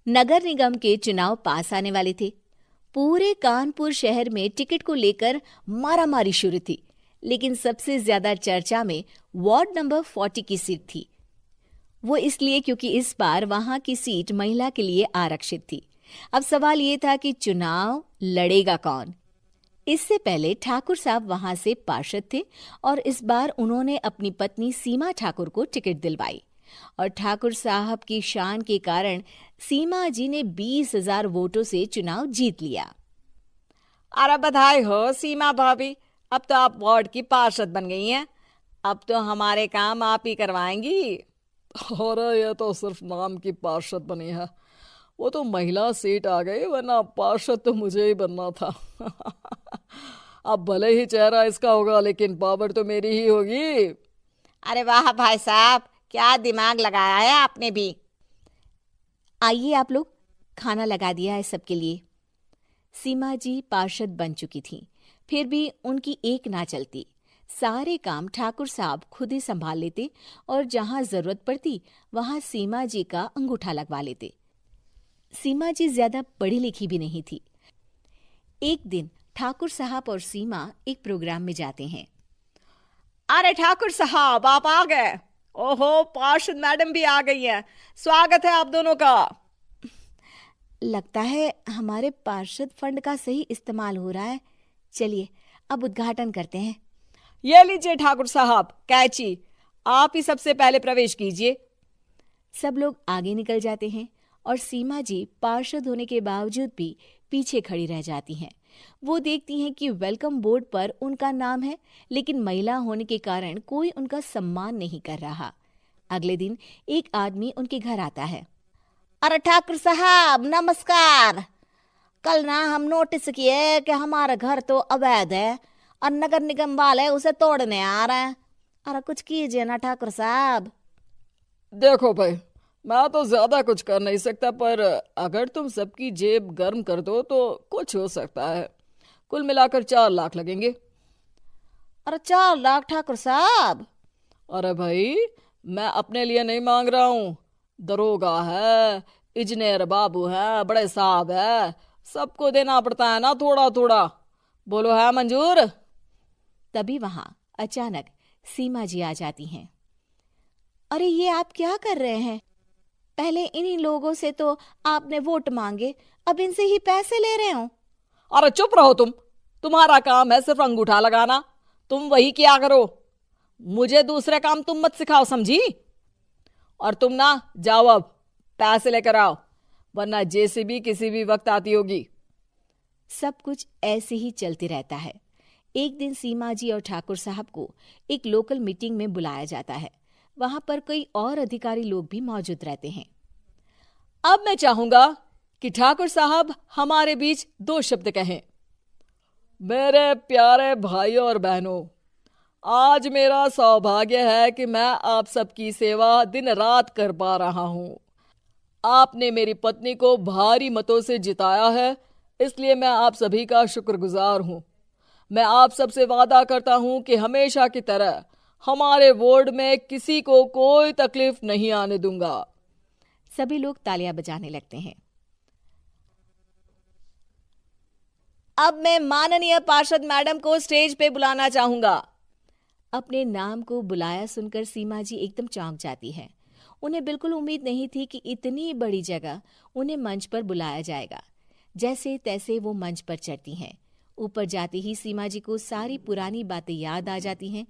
नगर निगम के चुनाव पास आने वाले थे। पूरे कानपुर शहर में टिकट को लेकर मारामारी शुरू थी, लेकिन सबसे ज्यादा चर्चा में वार्ड नंबर 40 की सीट थी। वो इसलिए क्योंकि इस बार वहां की सीट महिला के लिए आरक्षित थी। अब सवाल ये था कि चुनाव लड़ेगा कौन। इससे पहले ठाकुर साहब वहां से पार्षद थे और इस बार उन्होंने अपनी पत्नी सीमा ठाकुर को टिकट दिलवाई और ठाकुर साहब की शान के कारण सीमा जी ने 20,000 वोटों से चुनाव जीत लिया। अरे बधाई हो सीमा भाभी, अब तो आप वार्ड की पार्षद बन गई हैं। अब तो हमारे काम आप ही करवाएंगी। अरे ये तो सिर्फ नाम की पार्षद बनी है, वो तो महिला सीट आ गई, वरना पार्षद तो मुझे ही बनना था। अब भले ही चेहरा इसका होगा, लेकिन पावर तो मेरी ही होगी। अरे वाह भाई साहब, क्या दिमाग लगाया है आपने भी। आइए आप लोग, खाना लगा दिया है सबके लिए। सीमा जी पार्षद बन चुकी थीं, फिर भी उनकी एक ना चलती। सारे काम ठाकुर साहब खुद ही संभाल लेते और जहां जरूरत पड़ती वहां सीमा जी का अंगूठा लगवा लेते। सीमा जी ज्यादा पढ़ी लिखी भी नहीं थी। एक दिन ठाकुर साहब और सीमा एक प्रोग्राम में जाते हैं। अरे ठाकुर साहब, आप आ गए। ओहो, पार्षद मैडम भी आ गई हैं। स्वागत है आप दोनों का। लगता है हमारे पार्षद फंड का सही इस्तेमाल हो रहा है। चलिए अब उद्घाटन करते हैं। ये लीजिए ठाकुर साहब कैची, आप ही सबसे पहले प्रवेश कीजिए। सब लोग आगे निकल जाते हैं और सीमा जी पार्षद होने के बावजूद भी पीछे खड़ी रह जाती हैं। वो देखती हैं कि वेलकम बोर्ड पर उनका नाम है, लेकिन महिला होने के कारण कोई उनका सम्मान नहीं कर रहा। अगले दिन एक आदमी उनके घर आता है। अरे ठाकुर साहब नमस्कार। कल ना हम नोटिस किए कि हमारा घर तो अवैध है और नगर निगम वाले उसे तोड़ने आ रहे हैं। अरे कुछ कीजिए ना ठाकुर साहब। देखो भाई, मैं तो ज्यादा कुछ कर नहीं सकता, पर अगर तुम सबकी जेब गर्म कर दो तो कुछ हो सकता है। कुल मिलाकर 4 लाख लगेंगे। अरे 4 लाख ठाकुर साहब? अरे भाई, मैं अपने लिए नहीं मांग रहा हूँ। दरोगा है, इंजीनियर बाबू है, बड़े साहब है, सबको देना पड़ता है ना थोड़ा थोड़ा। बोलो है मंजूर? तभी वहां अचानक सीमा जी आ जाती हैं। अरे ये आप क्या कर रहे हैं? पहले इन्हीं लोगों से तो आपने वोट मांगे, अब इनसे ही पैसे ले रहे हो। अरे चुप रहो तुम, तुम्हारा काम है सिर्फ अंगूठा लगाना, तुम वही किया करो। मुझे दूसरे काम तुम मत सिखाओ, समझी? और तुम ना जाओ, अब पैसे लेकर आओ, वरना जेसीबी किसी भी वक्त आती होगी। सब कुछ ऐसे ही चलते रहता है। एक दिन सीमा जी और ठाकुर साहब को एक लोकल मीटिंग में बुलाया जाता है। वहां पर कई और अधिकारी लोग भी मौजूद रहते हैं। अब मैं चाहूंगा कि ठाकुर साहब हमारे बीच 2 शब्द कहें। मेरे प्यारे भाइयों और बहनों, आज मेरा सौभाग्य है कि मैं आप सबकी सेवा दिन रात कर पा रहा हूं। आपने मेरी पत्नी को भारी मतों से जिताया है, इसलिए मैं आप सभी का शुक्रगुजार हूं। मैं आप सबसे वादा करता हूं कि हमेशा की तरह हमारे वार्ड में किसी को कोई तकलीफ नहीं आने दूंगा। सभी लोग तालियां बजाने लगते हैं। अब मैं माननीय पार्षद मैडम को स्टेज पे बुलाना चाहूंगा। अपने नाम को बुलाया सुनकर सीमा जी एकदम चौंक जाती है। उन्हें बिल्कुल उम्मीद नहीं थी कि इतनी बड़ी जगह उन्हें मंच पर बुलाया जाएगा। जैसे तैसे वो मंच पर चढ़ती हैं। ऊपर जाते ही सीमा जी को सारी पुरानी बातें याद आ जाती हैं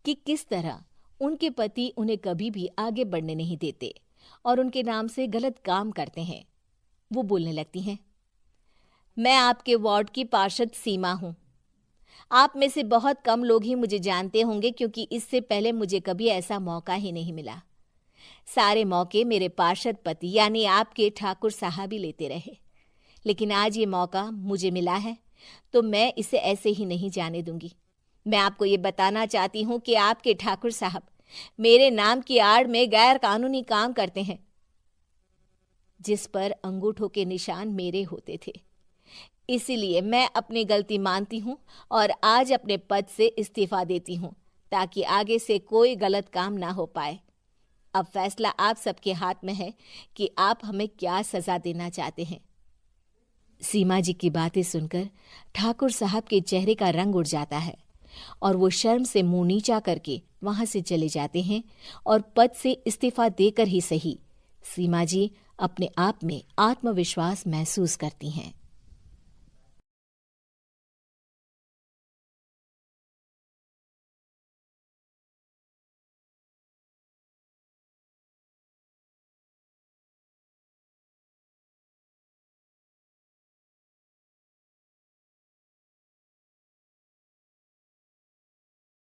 कि किस तरह उनके पति उन्हें कभी भी आगे बढ़ने नहीं देते और उनके नाम से गलत काम करते हैं। वो बोलने लगती हैं। मैं आपके वार्ड की पार्षद सीमा हूं। आप में से बहुत कम लोग ही मुझे जानते होंगे, क्योंकि इससे पहले मुझे कभी ऐसा मौका ही नहीं मिला। सारे मौके मेरे पार्षद पति यानी आपके ठाकुर साहब ही लेते रहे, लेकिन आज ये मौका मुझे मिला है तो मैं इसे ऐसे ही नहीं जाने दूंगी। मैं आपको ये बताना चाहती हूँ कि आपके ठाकुर साहब मेरे नाम की आड़ में गैर कानूनी काम करते हैं, जिस पर अंगूठों के निशान मेरे होते थे। इसीलिए मैं अपनी गलती मानती हूँ और आज अपने पद से इस्तीफा देती हूँ, ताकि आगे से कोई गलत काम ना हो पाए। अब फैसला आप सबके हाथ में है कि आप हमें क्या सजा देना चाहते हैं। सीमा जी की बातें सुनकर ठाकुर साहब के चेहरे का रंग उड़ जाता है और वो शर्म से मुंह नीचा करके वहां से चले जाते हैं और पद से इस्तीफा देकर ही सही सीमा जी अपने आप में आत्मविश्वास महसूस करती हैं।